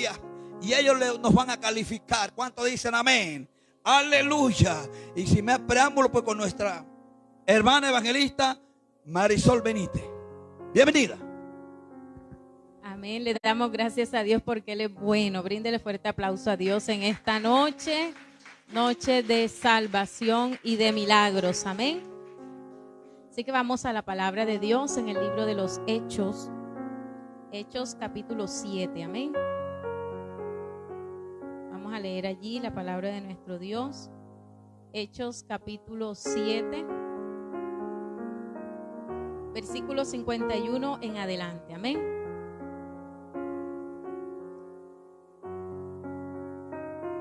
gloria y ellos nos van a calificar. ¿Cuántos dicen amén? Aleluya. Y sin más preámbulo, pues con nuestra hermana evangelista Marisol Benítez. Bienvenida. Amén. Le damos gracias a Dios porque Él es bueno. Bríndele fuerte aplauso a Dios en esta noche, noche de salvación y de milagros. Amén. Así que vamos a la palabra de Dios en el libro de los Hechos. Hechos capítulo 7. Amén. Vamos a leer allí la palabra de nuestro Dios. Hechos capítulo 7. Versículo 51 en adelante. Amén.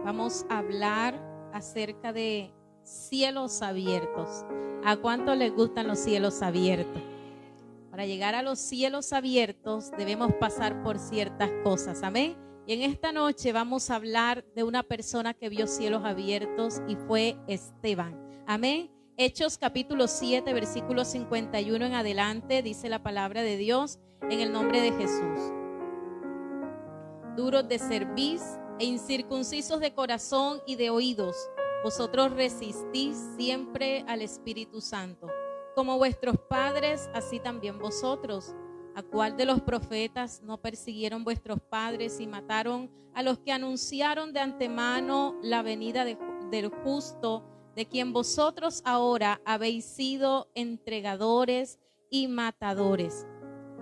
Vamos a hablar acerca de cielos abiertos. ¿A cuánto les gustan los cielos abiertos? Para llegar a los cielos abiertos debemos pasar por ciertas cosas. Amén. Y en esta noche vamos a hablar de una persona que vio cielos abiertos y fue Esteban. Amén. Hechos capítulo 7, versículo 51 en adelante, dice la palabra de Dios en el nombre de Jesús. Duros de cerviz e incircuncisos de corazón y de oídos, vosotros resistís siempre al Espíritu Santo. Como vuestros padres, así también vosotros. ¿A cuál de los profetas no persiguieron vuestros padres y mataron a los que anunciaron de antemano la venida del justo, de quien vosotros ahora habéis sido entregadores y matadores?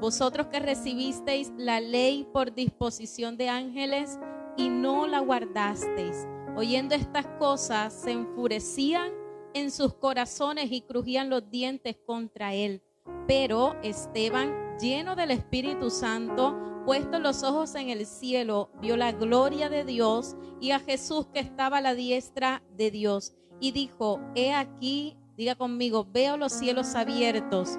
Vosotros que recibisteis la ley por disposición de ángeles y no la guardasteis. Oyendo estas cosas, se enfurecían en sus corazones y crujían los dientes contra él. Pero Esteban, lleno del Espíritu Santo, puestos los ojos en el cielo, vio la gloria de Dios y a Jesús que estaba a la diestra de Dios. Y dijo: he aquí, diga conmigo, veo los cielos abiertos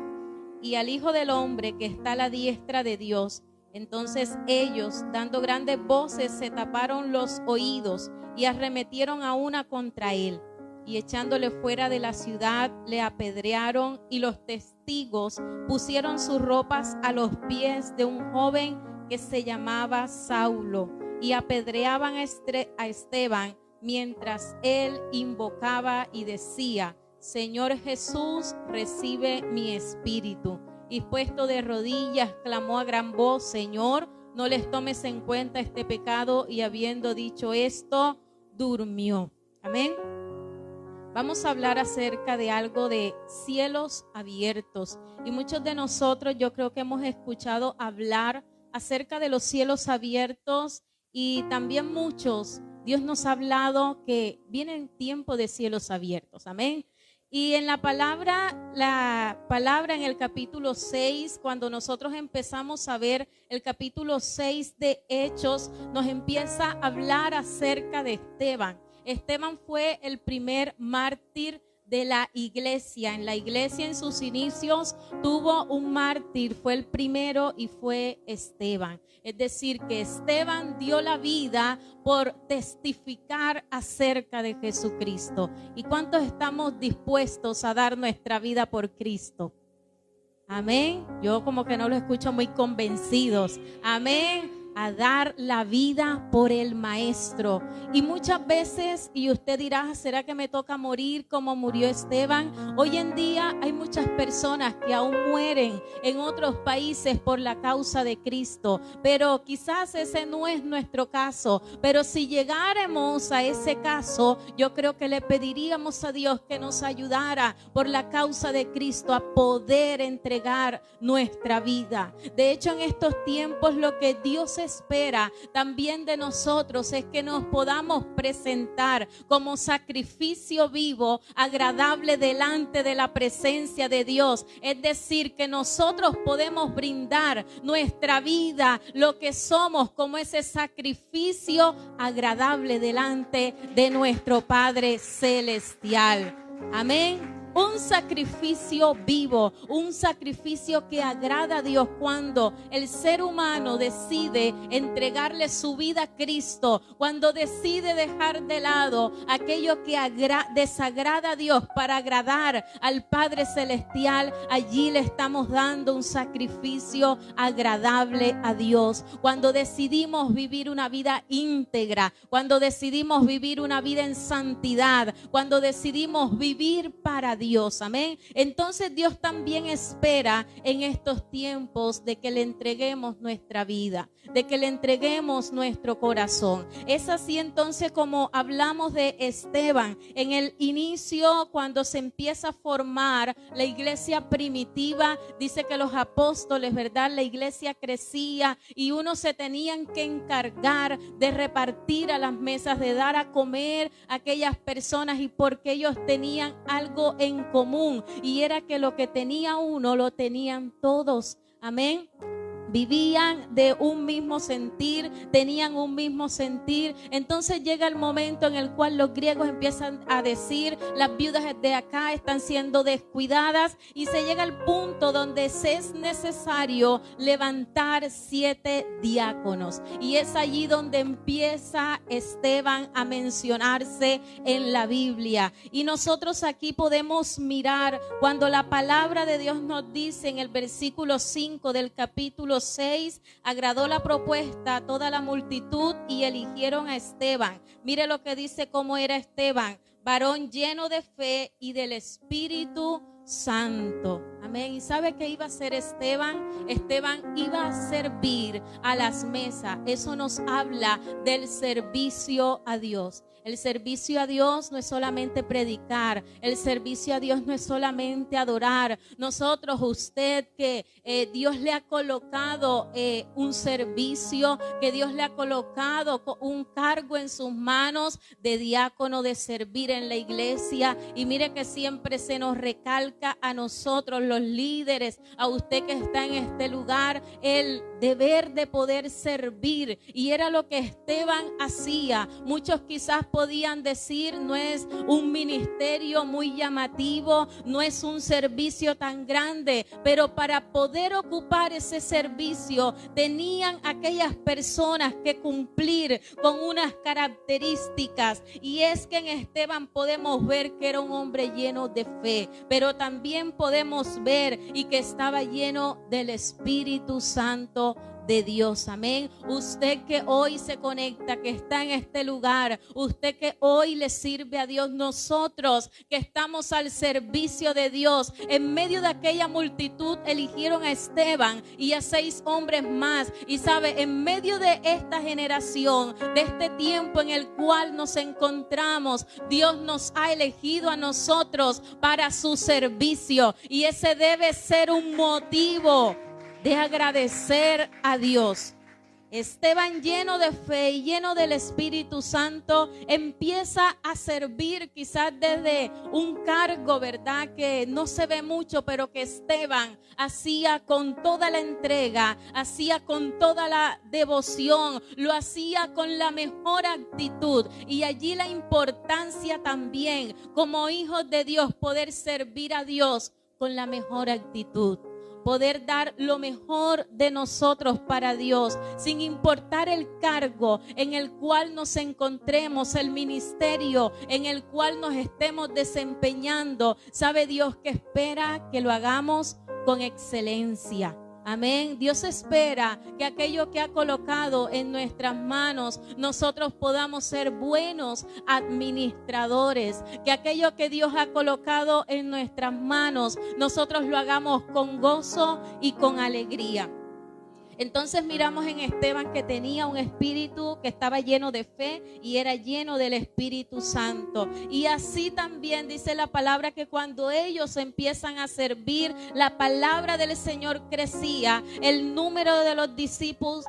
y al Hijo del Hombre que está a la diestra de Dios. Entonces ellos, dando grandes voces, se taparon los oídos y arremetieron a una contra él. Y echándole fuera de la ciudad, le apedrearon, y los testigos pusieron sus ropas a los pies de un joven que se llamaba Saulo, y apedreaban a Esteban mientras él invocaba y decía: Señor Jesús, recibe mi espíritu. Y puesto de rodillas, clamó a gran voz: Señor, no les tomes en cuenta este pecado. Y habiendo dicho esto, durmió. Amén. Vamos a hablar acerca de algo de cielos abiertos. Y muchos de nosotros, yo creo que hemos escuchado hablar acerca de los cielos abiertos, y también muchos, Dios nos ha hablado que viene tiempo de cielos abiertos. Amén. Y en la palabra en el capítulo 6, cuando nosotros empezamos a ver el capítulo 6 de Hechos, nos empieza a hablar acerca de Esteban. Esteban fue el primer mártir de la iglesia. En la iglesia, en sus inicios, tuvo un mártir, fue el primero, y fue Esteban. Es decir, que Esteban dio la vida por testificar acerca de Jesucristo. ¿Y cuántos estamos dispuestos a dar nuestra vida por Cristo? Amén. Yo como que no lo escucho muy convencidos. Amén. A dar la vida por el Maestro. Y muchas veces, y usted dirá: ¿será que me toca morir como murió Esteban? Hoy en día hay muchas personas que aún mueren en otros países por la causa de Cristo, pero quizás ese no es nuestro caso. Pero si llegáramos a ese caso, yo creo que le pediríamos a Dios que nos ayudara por la causa de Cristo a poder entregar nuestra vida. De hecho, en estos tiempos lo que Dios espera también de nosotros es que nos podamos presentar como sacrificio vivo, agradable delante de la presencia de Dios. Es decir, que nosotros podemos brindar nuestra vida, lo que somos, como ese sacrificio agradable delante de nuestro Padre Celestial. Amén. un sacrificio vivo, un sacrificio que agrada a Dios cuando el ser humano decide entregarle su vida a Cristo, cuando decide dejar de lado aquello que desagrada a Dios para agradar al Padre Celestial. Allí le estamos dando un sacrificio agradable a Dios. Cuando decidimos vivir una vida íntegra, cuando decidimos vivir una vida en santidad, cuando decidimos vivir para Dios, amén. Entonces Dios también espera en estos tiempos de que le entreguemos nuestra vida, de que le entreguemos nuestro corazón. Es así entonces como hablamos de Esteban en el inicio, cuando se empieza a formar la iglesia primitiva. Dice que los apóstoles, ¿verdad? La iglesia crecía y unos se tenían que encargar de repartir a las mesas, de dar a comer a aquellas personas, y porque ellos tenían algo en común, y era que lo que tenía uno lo tenían todos. Amén. Vivían de un mismo sentir, tenían un mismo sentir. Entonces llega el momento en el cual los griegos empiezan a decir: las viudas de acá están siendo descuidadas, y se llega al punto donde se es necesario levantar 7 diáconos, y es allí donde empieza Esteban a mencionarse en la Biblia. Y nosotros aquí podemos mirar cuando la palabra de Dios nos dice en el versículo 5 del capítulo 6: agradó la propuesta a toda la multitud y eligieron a Esteban. Mire lo que dice, cómo era Esteban: varón lleno de fe y del Espíritu Santo. Amén. ¿Y sabe qué iba a hacer Esteban? Esteban iba a servir a las mesas. Eso nos habla del servicio a Dios. El servicio a Dios no es solamente predicar, el servicio a Dios no es solamente adorar. Nosotros, usted que Dios le ha colocado un servicio, que Dios le ha colocado un cargo en sus manos de diácono, de servir en la iglesia. Y mire que siempre se nos recalca a nosotros los líderes, a usted que está en este lugar, el deber de poder servir. Y era lo que Esteban hacía. Muchos quizás podían decir: no es un ministerio muy llamativo, no es un servicio tan grande, pero para poder ocupar ese servicio tenían aquellas personas que cumplir con unas características. Y es que en Esteban podemos ver que era un hombre lleno de fe, pero también podemos ver y que estaba lleno del Espíritu Santo de Dios. Amén. Usted que hoy se conecta, que está en este lugar, usted que hoy le sirve a Dios, nosotros que estamos al servicio de Dios, en medio de aquella multitud eligieron a Esteban y a 6 hombres más. Y sabe, en medio de esta generación, de este tiempo en el cual nos encontramos, Dios nos ha elegido a nosotros para su servicio, y ese debe ser un motivo de agradecer a Dios. Esteban, lleno de fe y lleno del Espíritu Santo, empieza a servir quizás desde un cargo, ¿verdad?, que no se ve mucho, pero que Esteban hacía con toda la entrega, hacía con toda la devoción, lo hacía con la mejor actitud. Y allí la importancia también, como hijos de Dios, poder servir a Dios con la mejor actitud. Poder dar lo mejor de nosotros para Dios, sin importar el cargo en el cual nos encontremos, el ministerio en el cual nos estemos desempeñando. Sabe Dios que espera que lo hagamos con excelencia. Amén. Dios espera que aquello que ha colocado en nuestras manos, nosotros podamos ser buenos administradores. Que aquello que Dios ha colocado en nuestras manos, nosotros lo hagamos con gozo y con alegría. Entonces miramos en Esteban que tenía un espíritu, que estaba lleno de fe y era lleno del Espíritu Santo. Y así también dice la palabra que cuando ellos empiezan a servir, la palabra del Señor crecía, el número de los discípulos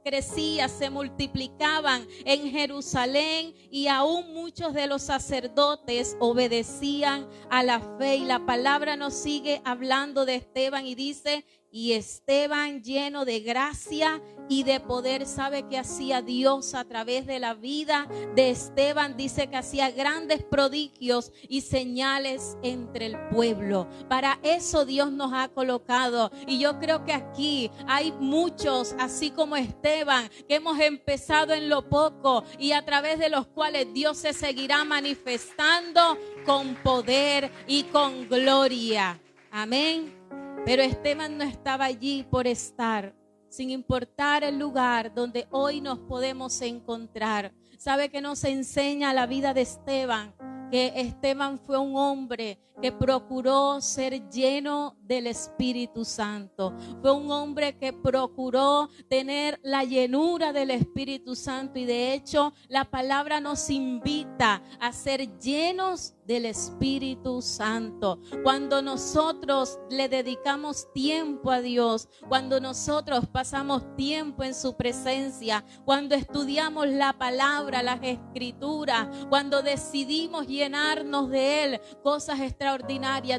crecía, se multiplicaban en Jerusalén, y aún muchos de los sacerdotes obedecían a la fe. Y la palabra nos sigue hablando de Esteban y dice: y Esteban, lleno de gracia y de poder. ¿Sabe qué hacía Dios a través de la vida de Esteban? Dice que hacía grandes prodigios y señales entre el pueblo. Para eso Dios nos ha colocado. Y yo creo que aquí hay muchos, así como Esteban, que hemos empezado en lo poco y a través de los cuales Dios se seguirá manifestando con poder y con gloria. Amén. Pero Esteban no estaba allí por estar, sin importar el lugar donde hoy nos podemos encontrar. ¿Sabe qué nos enseña la vida de Esteban? Que Esteban fue un hombre que procuró ser lleno del Espíritu Santo. Fue un hombre que procuró tener la llenura del Espíritu Santo. Y de hecho, la palabra nos invita a ser llenos del Espíritu Santo. Cuando nosotros le dedicamos tiempo a Dios, cuando nosotros pasamos tiempo en su presencia, cuando estudiamos la palabra, las escrituras, cuando decidimos llenarnos de Él, cosas extraordinarias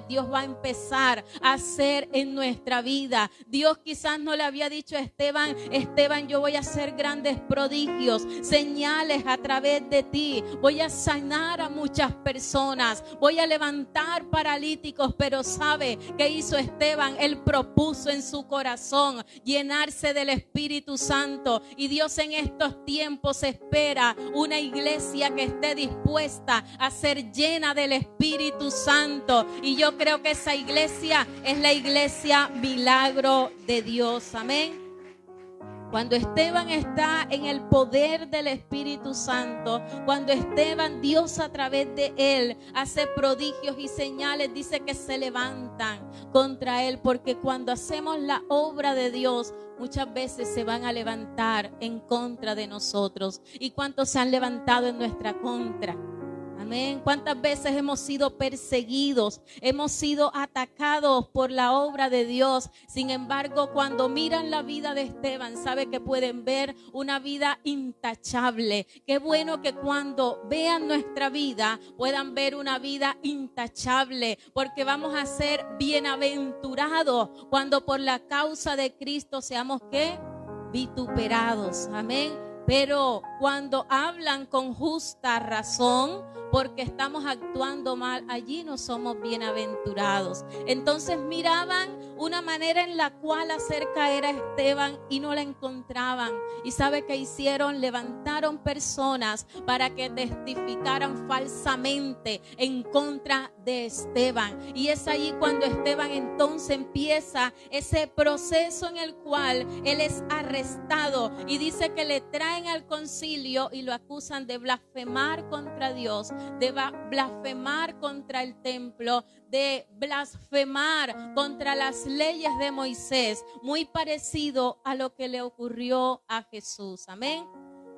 Dios va a empezar a hacer en nuestra vida. Dios quizás no le había dicho a Esteban: Esteban, yo voy a hacer grandes prodigios, señales a través de ti, voy a sanar a muchas personas, voy a levantar paralíticos. Pero ¿sabe qué hizo Esteban? Él propuso en su corazón llenarse del Espíritu Santo. Y Dios en estos tiempos espera una iglesia que esté dispuesta a ser llena del Espíritu Santo. Y yo creo que esa iglesia es la iglesia Milagro de Dios. Amén. Cuando Esteban está en el poder del Espíritu Santo, cuando Esteban, Dios a través de él hace prodigios y señales, dice que se levantan contra él, porque cuando hacemos la obra de Dios, muchas veces se van a levantar en contra de nosotros. ¿Y cuántos se han levantado en nuestra contra? Amén. ¿Cuántas veces hemos sido perseguidos? Hemos sido atacados por la obra de Dios. Sin embargo, cuando miran la vida de Esteban, sabe que pueden ver una vida intachable. Qué bueno que cuando vean nuestra vida puedan ver una vida intachable, porque vamos a ser bienaventurados cuando por la causa de Cristo seamos ¿qué? Vituperados. Amén. Pero cuando hablan con justa razón, porque estamos actuando mal, allí no somos bienaventurados. Entonces miraban una manera en la cual hacer caer a Esteban y no la encontraban. ¿Y sabe qué hicieron? Levantaron personas para que testificaran falsamente en contra de Esteban. Y es allí cuando Esteban entonces empieza ese proceso en el cual él es arrestado. Y dice que le traen al concilio y lo acusan de blasfemar contra Dios, de blasfemar contra el templo, de blasfemar contra las leyes de Moisés, muy parecido a lo que le ocurrió a Jesús. Amén.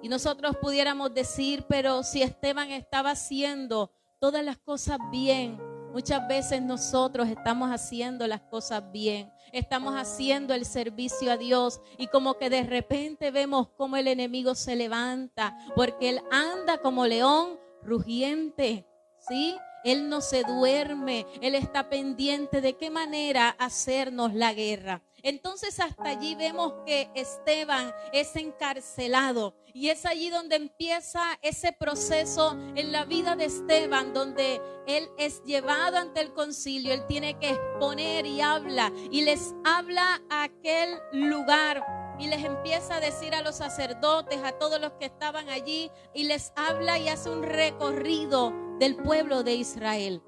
Y nosotros pudiéramos decir, pero si Esteban estaba haciendo todas las cosas bien, muchas veces nosotros estamos haciendo las cosas bien, estamos haciendo el servicio a Dios y como que de repente vemos cómo el enemigo se levanta, porque él anda como león rugiente, ¿sí? Él no se duerme, él está pendiente de qué manera hacernos la guerra. Entonces hasta allí vemos que Esteban es encarcelado y es allí donde empieza ese proceso en la vida de Esteban, donde él es llevado ante el concilio, él tiene que exponer y habla y les habla a aquel lugar. Y les empieza a decir a los sacerdotes, a todos los que estaban allí, y les habla y hace un recorrido del pueblo de Israel.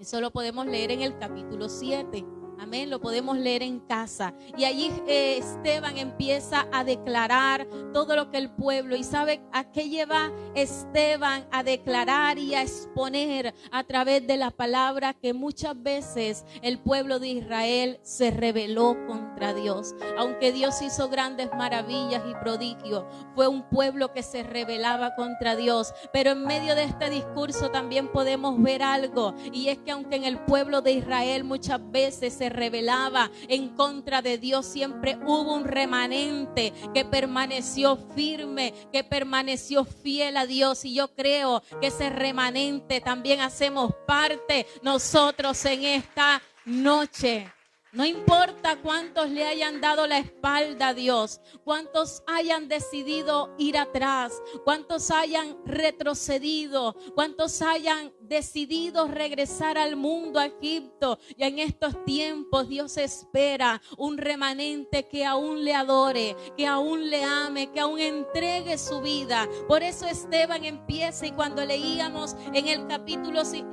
Eso lo podemos leer en el capítulo 7. Amén, lo podemos leer en casa. Y allí Esteban empieza a declarar todo lo que el pueblo, y ¿sabe a qué lleva Esteban a declarar y a exponer a través de la palabra? Que muchas veces el pueblo de Israel se rebeló contra Dios. Aunque Dios hizo grandes maravillas y prodigios, fue un pueblo que se rebelaba contra Dios. Pero en medio de este discurso también podemos ver algo, y es que aunque en el pueblo de Israel muchas veces se rebelaba en contra de Dios, siempre hubo un remanente que permaneció firme, que permaneció fiel a Dios. Y yo creo que ese remanente también hacemos parte nosotros en esta noche. No importa cuántos le hayan dado la espalda a Dios, cuántos hayan decidido ir atrás, cuántos hayan retrocedido, cuántos hayan decidido regresar al mundo, a Egipto. Y en estos tiempos Dios espera un remanente que aún le adore, que aún le ame, que aún entregue su vida. Por eso Esteban empieza, y cuando leíamos en el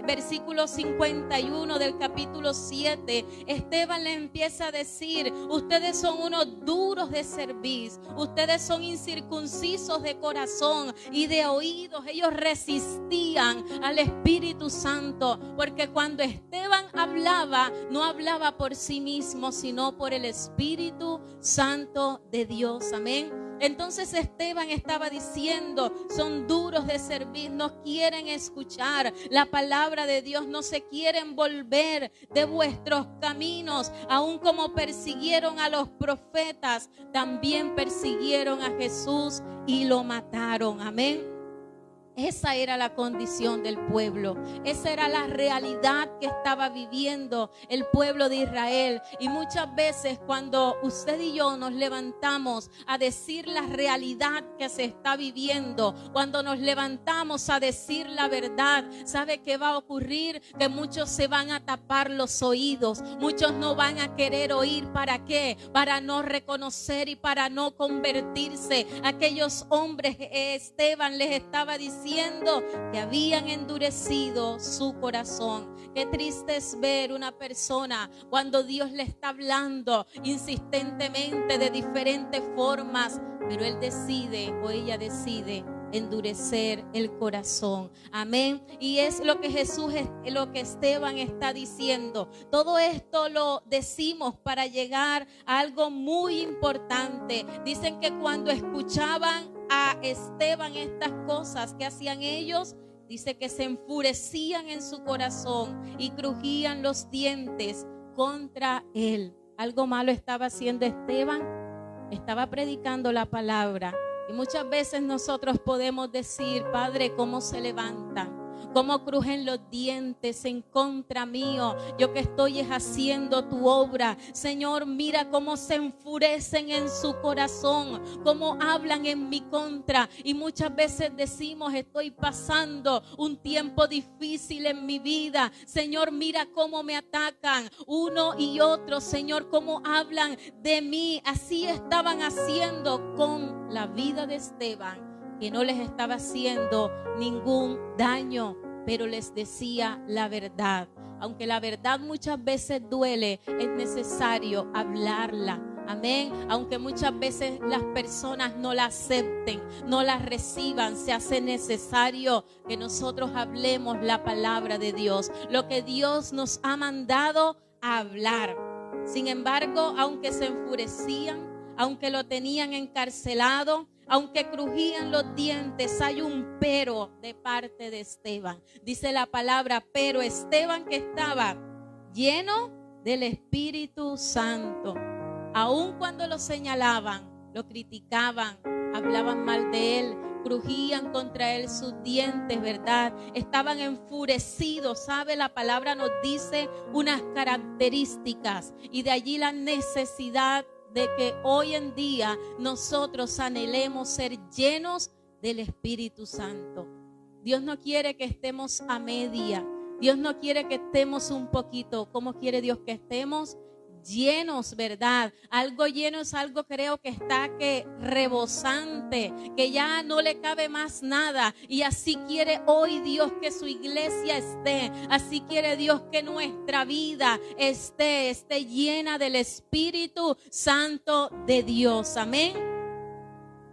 versículo 51 del capítulo 7, Esteban le empieza a decir: ustedes son unos duros de cerviz, ustedes son incircuncisos de corazón y de oídos. Ellos resistían al Espíritu Santo, porque cuando Esteban hablaba, no hablaba por sí mismo, sino por el Espíritu Santo de Dios. Amén. Entonces Esteban estaba diciendo: son duros de servir, no quieren escuchar la palabra de Dios, no se quieren volver de vuestros caminos. Aun como persiguieron a los profetas, también persiguieron a Jesús y lo mataron. Amén. Esa era la condición del pueblo. Esa era la realidad que estaba viviendo el pueblo de Israel. Y muchas veces cuando usted y yo nos levantamos a decir la realidad que se está viviendo, cuando nos levantamos a decir la verdad, ¿sabe qué va a ocurrir? Que muchos se van a tapar los oídos. Muchos no van a querer oír. ¿Para qué? Para no reconocer y para no convertirse. Aquellos hombres, Esteban les estaba diciendo que habían endurecido su corazón. Qué triste es ver una persona cuando Dios le está hablando insistentemente de diferentes formas, pero él decide o ella decide endurecer el corazón. Amén. Y es lo que lo que Esteban está diciendo. Todo esto lo decimos para llegar a algo muy importante. Dicen que cuando escuchaban a Esteban estas cosas que hacían ellos, dice que se enfurecían en su corazón y crujían los dientes contra él. Algo malo estaba haciendo Esteban. Estaba predicando la palabra. Y muchas veces nosotros podemos decir: Padre, ¿cómo se levantan? ¿Cómo crujen los dientes en contra mío? Yo que estoy haciendo tu obra. Señor, mira cómo se enfurecen en su corazón, cómo hablan en mi contra. Y muchas veces decimos: estoy pasando un tiempo difícil en mi vida. Señor, mira cómo me atacan uno y otro. Señor, cómo hablan de mí. Así estaban haciendo con la vida de Esteban, que no les estaba haciendo ningún daño, pero les decía la verdad. Aunque la verdad muchas veces duele, es necesario hablarla. Amén. Aunque muchas veces las personas no la acepten, no la reciban, se hace necesario que nosotros hablemos la palabra de Dios, lo que Dios nos ha mandado a hablar. Sin embargo, aunque se enfurecían, aunque lo tenían encarcelado, aunque crujían los dientes, hay un pero de parte de Esteban. Dice la palabra: pero Esteban, que estaba lleno del Espíritu Santo. Aun cuando lo señalaban, lo criticaban, hablaban mal de él, crujían contra él sus dientes, ¿verdad? Estaban enfurecidos. ¿Sabe? La palabra nos dice unas características, y de allí la necesidad de que hoy en día nosotros anhelemos ser llenos del Espíritu Santo. Dios no quiere que estemos a media. Dios no quiere que estemos un poquito. ¿Cómo quiere Dios que estemos? Llenos, ¿verdad? Algo lleno es algo, creo que está rebosante, que ya no le cabe más nada. Y así quiere hoy Dios que su iglesia esté. Así quiere Dios que nuestra vida esté llena del Espíritu Santo de Dios. Amén.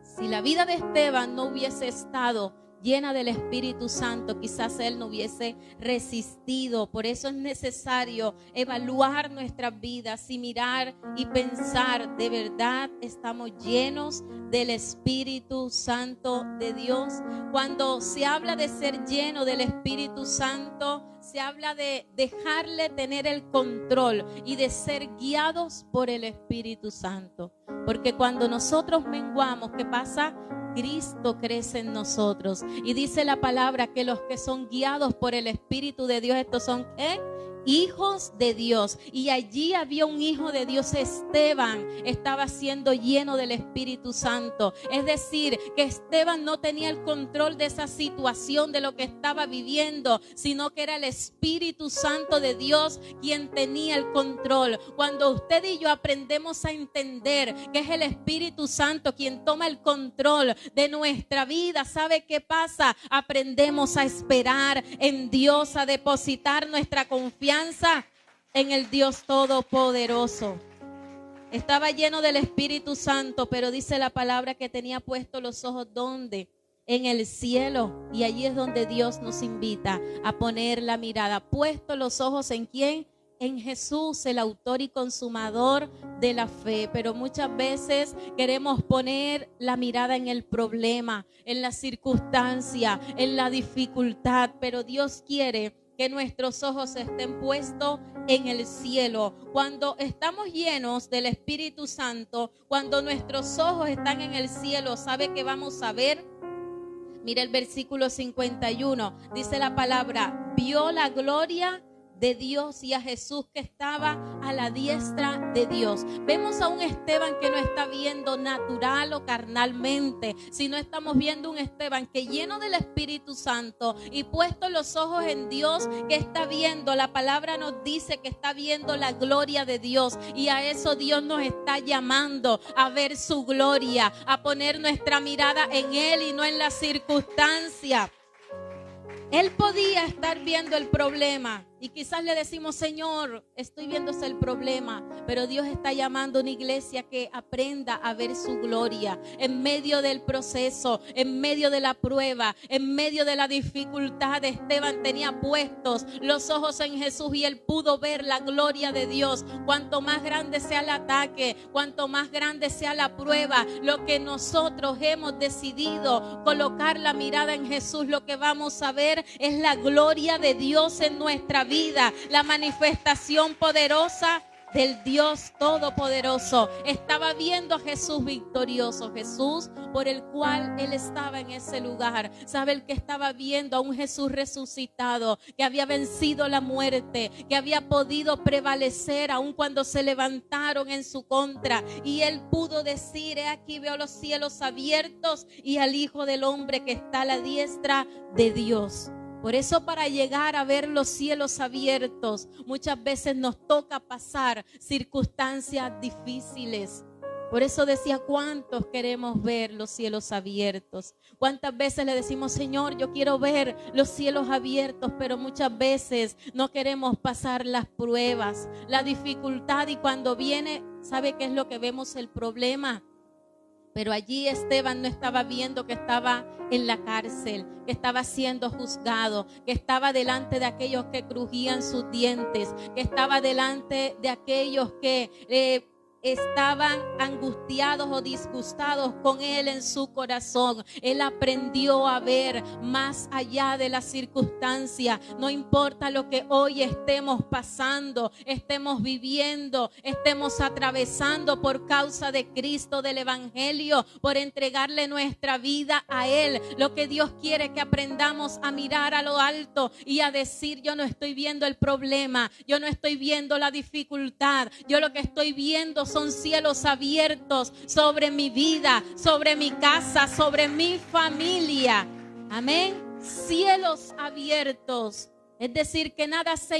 Si la vida de Esteban no hubiese estado llena del Espíritu Santo, quizás él no hubiese resistido. Por eso es necesario evaluar nuestras vidas y mirar y pensar: ¿de verdad estamos llenos del Espíritu Santo de Dios? Cuando se habla de ser lleno del Espíritu Santo, se habla de dejarle tener el control y de ser guiados por el Espíritu Santo. Porque cuando nosotros menguamos, ¿qué pasa? Cristo crece en nosotros. Y dice la palabra que los que son guiados por el Espíritu de Dios, estos son ¿qué? hijos de Dios. Y allí había un hijo de Dios. Esteban estaba siendo lleno del Espíritu Santo. Es decir, que Esteban no tenía el control de esa situación, de lo que estaba viviendo, sino que era el Espíritu Santo de Dios quien tenía el control. Cuando usted y yo aprendemos a entender que es el Espíritu Santo quien toma el control de nuestra vida, ¿sabe qué pasa? Aprendemos a esperar en Dios, a depositar nuestra confianza en el Dios Todopoderoso. Estaba lleno del Espíritu Santo, pero dice la palabra que tenía puestos los ojos ¿dónde? En el cielo. Y allí es donde Dios nos invita a poner la mirada. Puestos los ojos ¿en quién? En Jesús, el autor y consumador de la fe. Pero muchas veces queremos poner la mirada en el problema, en la circunstancia, en la dificultad. Pero Dios quiere que nuestros ojos estén puestos en el cielo. Cuando estamos llenos del Espíritu Santo, cuando nuestros ojos están en el cielo, ¿sabe qué vamos a ver? Mira el versículo 51, dice la palabra, vio la gloria de Dios y a Jesús que estaba a la diestra de Dios. Vemos a un Esteban que no está viendo natural o carnalmente, sino estamos viendo un Esteban que lleno del Espíritu Santo y puesto los ojos en Dios, que está viendo, la palabra nos dice que está viendo la gloria de Dios, y a eso Dios nos está llamando, a ver su gloria, a poner nuestra mirada en Él y no en la circunstancia. Él podía estar viendo el problema y quizás le decimos, Señor, estoy viendo el problema, pero Dios está llamando a una iglesia que aprenda a ver su gloria en medio del proceso, en medio de la prueba, en medio de la dificultad. Esteban tenía puestos los ojos en Jesús y él pudo ver la gloria de Dios. Cuanto más grande sea el ataque, cuanto más grande sea la prueba, lo que nosotros hemos decidido colocar la mirada en Jesús, lo que vamos a ver es la gloria de Dios en nuestra vida, la manifestación poderosa del Dios Todopoderoso. Estaba viendo a Jesús victorioso, Jesús por el cual él estaba en ese lugar. ¿Sabe el que estaba viendo? A un Jesús resucitado, que había vencido la muerte, que había podido prevalecer aun cuando se levantaron en su contra. Y él pudo decir, he aquí veo los cielos abiertos y al Hijo del Hombre que está a la diestra de Dios. Por eso, para llegar a ver los cielos abiertos, muchas veces nos toca pasar circunstancias difíciles. Por eso decía, ¿cuántos queremos ver los cielos abiertos? ¿Cuántas veces le decimos, Señor, yo quiero ver los cielos abiertos? Pero muchas veces no queremos pasar las pruebas, la dificultad, y cuando viene, ¿sabe qué es lo que vemos? El problema. Pero allí Esteban no estaba viendo que estaba en la cárcel, que estaba siendo juzgado, que estaba delante de aquellos que crujían sus dientes, que estaba delante de aquellos que estaban angustiados o disgustados con él en su corazón. Él aprendió a ver más allá de la circunstancia. No importa lo que hoy estemos pasando, estemos viviendo, estemos atravesando por causa de Cristo, del Evangelio, por entregarle nuestra vida a Él. Lo que Dios quiere es que aprendamos a mirar a lo alto y a decir, yo no estoy viendo el problema, yo no estoy viendo la dificultad, yo lo que estoy viendo son cielos abiertos sobre mi vida, sobre mi casa, sobre mi familia. Amén. Cielos abiertos. Es decir, que nada se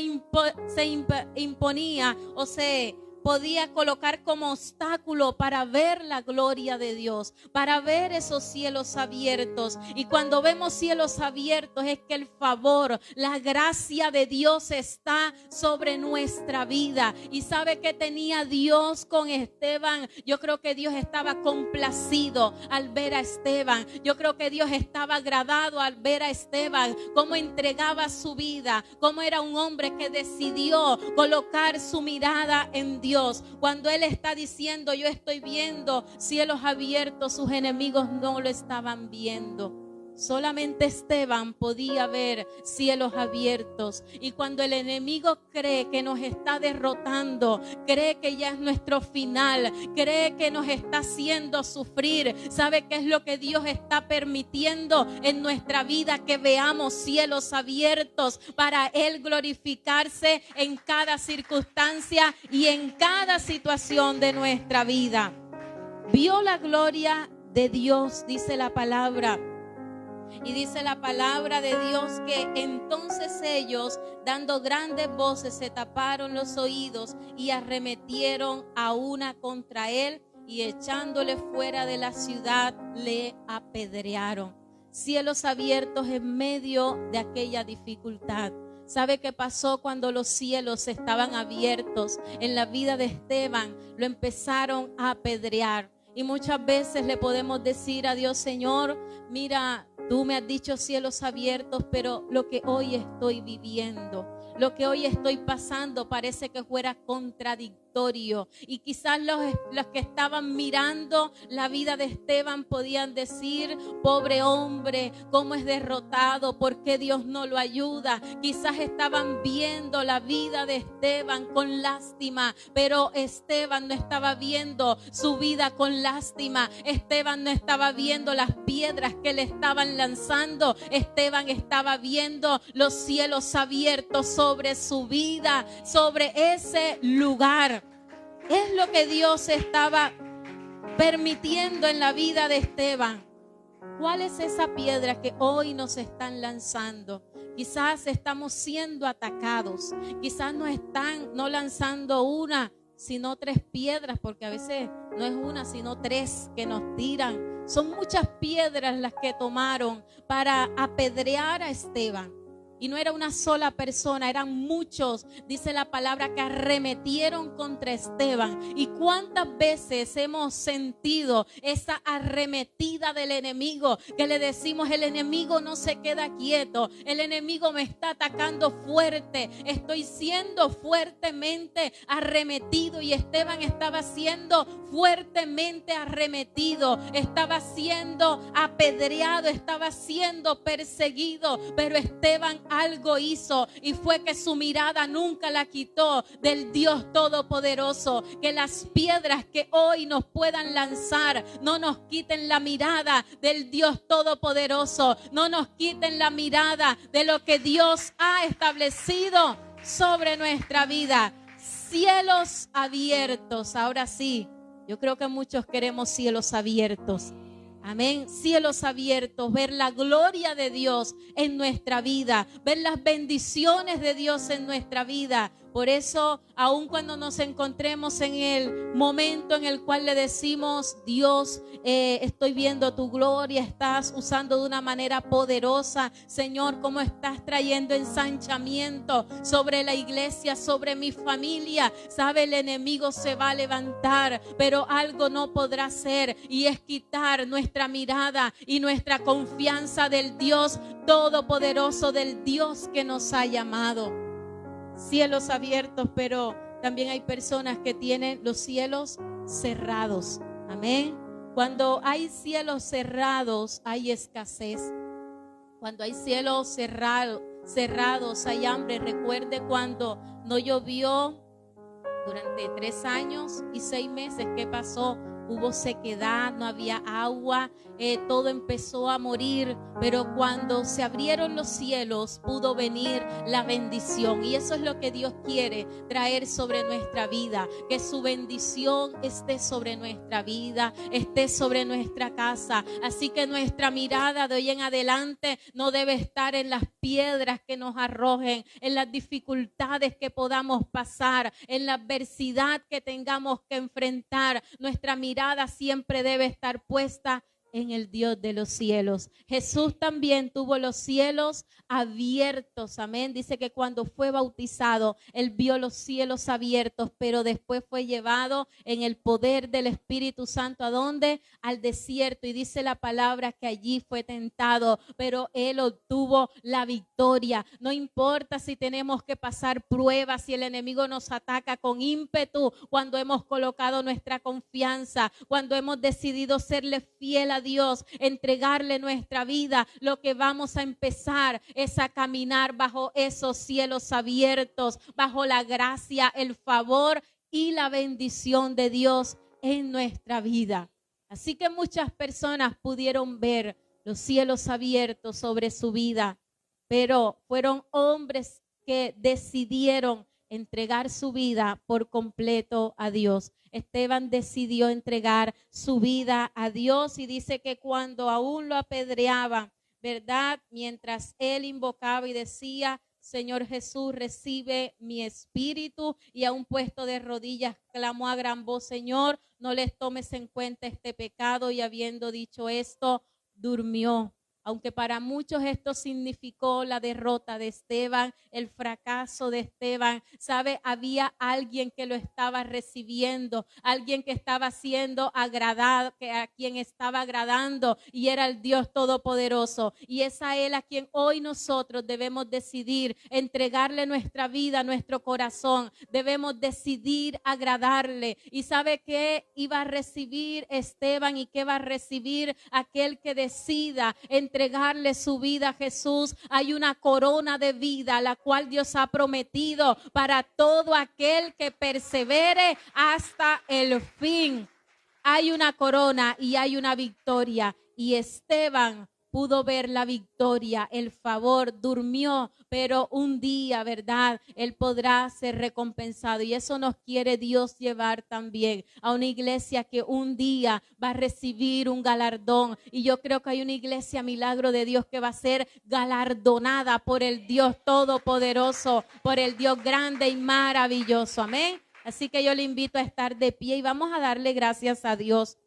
imponía o se podía colocar como obstáculo para ver la gloria de Dios, para ver esos cielos abiertos. Y cuando vemos cielos abiertos es que el favor, la gracia de Dios está sobre nuestra vida. Y sabe que tenía Dios con Esteban. Yo creo que Dios estaba complacido al ver a Esteban. Yo creo que Dios estaba agradado al ver a Esteban, cómo entregaba su vida, cómo era un hombre que decidió colocar su mirada en Dios. Cuando él está diciendo, yo estoy viendo cielos abiertos, sus enemigos no lo estaban viendo. Solamente Esteban podía ver cielos abiertos. Y cuando el enemigo cree que nos está derrotando, cree que ya es nuestro final, cree que nos está haciendo sufrir, ¿sabe qué es lo que Dios está permitiendo en nuestra vida? Que veamos cielos abiertos para Él glorificarse en cada circunstancia y en cada situación de nuestra vida. Vio la gloria de Dios, dice la palabra. Y dice la palabra de Dios que entonces ellos, dando grandes voces, se taparon los oídos y arremetieron a una contra él y echándole fuera de la ciudad le apedrearon. Cielos abiertos en medio de aquella dificultad. ¿Sabe qué pasó cuando los cielos estaban abiertos en la vida de Esteban? Lo empezaron a apedrear. Y muchas veces le podemos decir a Dios: Señor, mira, tú me has dicho cielos abiertos, pero lo que hoy estoy viviendo, lo que hoy estoy pasando parece que fuera contradictorio. Y quizás los que estaban mirando la vida de Esteban podían decir: pobre hombre, cómo es derrotado, ¿por qué Dios no lo ayuda? Quizás estaban viendo la vida de Esteban con lástima, pero Esteban no estaba viendo su vida con lástima. Esteban no estaba viendo las piedras que le estaban lanzando. Esteban estaba viendo los cielos abiertos sobre su vida, sobre ese lugar. Es lo que Dios estaba permitiendo en la vida de Esteban. ¿Cuál es esa piedra que hoy nos están lanzando? Quizás estamos siendo atacados. Quizás nos están no lanzando una, sino 3 piedras, porque a veces no es una, sino 3 que nos tiran. Son muchas piedras las que tomaron para apedrear a Esteban. Y no era una sola persona, eran muchos, dice la palabra, que arremetieron contra Esteban. ¿Y cuántas veces hemos sentido esa arremetida del enemigo? Que le decimos: el enemigo no se queda quieto, el enemigo me está atacando fuerte, estoy siendo fuertemente arremetido. Y Esteban estaba siendo fuertemente arremetido, estaba siendo apedreado, estaba siendo perseguido, pero Esteban algo hizo, y fue que su mirada nunca la quitó del Dios Todopoderoso. Que las piedras que hoy nos puedan lanzar no nos quiten la mirada del Dios Todopoderoso, no nos quiten la mirada de lo que Dios ha establecido sobre nuestra vida. Cielos abiertos. Ahora sí, yo creo que muchos queremos cielos abiertos. Amén. Cielos abiertos, ver la gloria de Dios en nuestra vida, ver las bendiciones de Dios en nuestra vida. Por eso, aun cuando nos encontremos en el momento en el cual le decimos: Dios, estoy viendo tu gloria, estás usando de una manera poderosa, Señor, cómo estás trayendo ensanchamiento sobre la iglesia, sobre mi familia. Sabe, el enemigo se va a levantar, pero algo no podrá hacer, y es quitar nuestra mirada y nuestra confianza del Dios Todopoderoso, del Dios que nos ha llamado. Cielos abiertos, pero también hay personas que tienen los cielos cerrados. Amén. Cuando hay cielos cerrados, hay escasez. Cuando hay cielos cerrados, hay hambre. Recuerde cuando no llovió durante 3 años y 6 meses. ¿Qué pasó? Hubo sequedad, no había agua, todo empezó a morir, pero cuando se abrieron los cielos pudo venir la bendición. Y eso es lo que Dios quiere traer sobre nuestra vida, que su bendición esté sobre nuestra vida, esté sobre nuestra casa. Así que nuestra mirada de hoy en adelante no debe estar en las piedras que nos arrojen, en las dificultades que podamos pasar, en la adversidad que tengamos que enfrentar. Nuestra mirada siempre debe estar puesta en el Dios de los cielos. Jesús también tuvo los cielos abiertos, amén. Dice que cuando fue bautizado, él vio los cielos abiertos, pero después fue llevado en el poder del Espíritu Santo. ¿A dónde? Al desierto. Y dice la palabra que allí fue tentado, pero él obtuvo la victoria. No importa si tenemos que pasar pruebas, si el enemigo nos ataca con ímpetu, cuando hemos colocado nuestra confianza, cuando hemos decidido serle fiel a Dios, entregarle nuestra vida, lo que vamos a empezar es a caminar bajo esos cielos abiertos, bajo la gracia, el favor y la bendición de Dios en nuestra vida. Así que muchas personas pudieron ver los cielos abiertos sobre su vida, pero fueron hombres que decidieron entregar su vida por completo a Dios. Esteban decidió entregar su vida a Dios y dice que cuando aún lo apedreaban, ¿verdad? Mientras él invocaba y decía: Señor Jesús, recibe mi espíritu, y aún puesto de rodillas clamó a gran voz: Señor, no les tomes en cuenta este pecado. Y habiendo dicho esto, durmió. Aunque para muchos esto significó la derrota de Esteban, el fracaso de Esteban, ¿sabe? Había alguien que lo estaba recibiendo, alguien que estaba siendo agradado, que a quien estaba agradando, y era el Dios Todopoderoso. Y es a Él a quien hoy nosotros debemos decidir entregarle nuestra vida, nuestro corazón. Debemos decidir agradarle. ¿Y sabe qué iba a recibir Esteban y qué va a recibir aquel que decida entregarle su vida a Jesús? Hay una corona de vida, la cual Dios ha prometido para todo aquel que persevere hasta el fin. Hay una corona y hay una victoria, y Esteban pudo ver la victoria, el favor, durmió, pero un día, ¿verdad? Él podrá ser recompensado, y eso nos quiere Dios llevar también a una iglesia que un día va a recibir un galardón. Y yo creo que hay una iglesia milagro de Dios que va a ser galardonada por el Dios Todopoderoso, por el Dios grande y maravilloso. Amén. Así que yo le invito a estar de pie y vamos a darle gracias a Dios.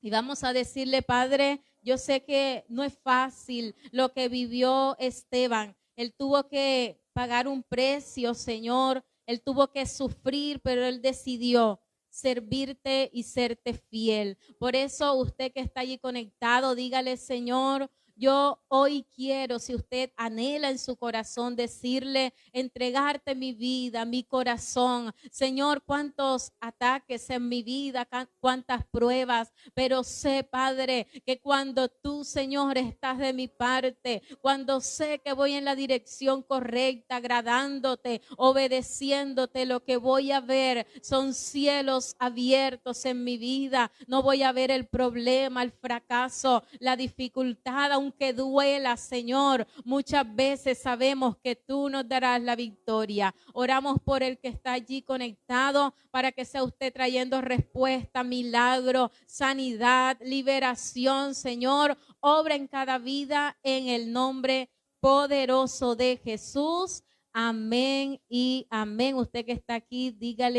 Y vamos a decirle: Padre, yo sé que no es fácil lo que vivió Esteban. Él tuvo que pagar un precio, Señor. Él tuvo que sufrir, pero él decidió servirte y serte fiel. Por eso usted que está allí conectado, dígale: Señor, yo hoy quiero, si usted anhela en su corazón, decirle: entregarte mi vida, mi corazón. Señor, cuántos ataques en mi vida, cuántas pruebas, pero sé, Padre, que cuando tú, Señor, estás de mi parte, cuando sé que voy en la dirección correcta, agradándote, obedeciéndote, lo que voy a ver son cielos abiertos en mi vida. No voy a ver el problema, el fracaso, la dificultad, aunque duela, Señor. Muchas veces sabemos que tú nos darás la victoria. Oramos por el que está allí conectado, para que sea usted trayendo respuesta, milagro, sanidad, liberación, Señor. Obra en cada vida en el nombre poderoso de Jesús. Amén y amén. Usted que está aquí, dígale: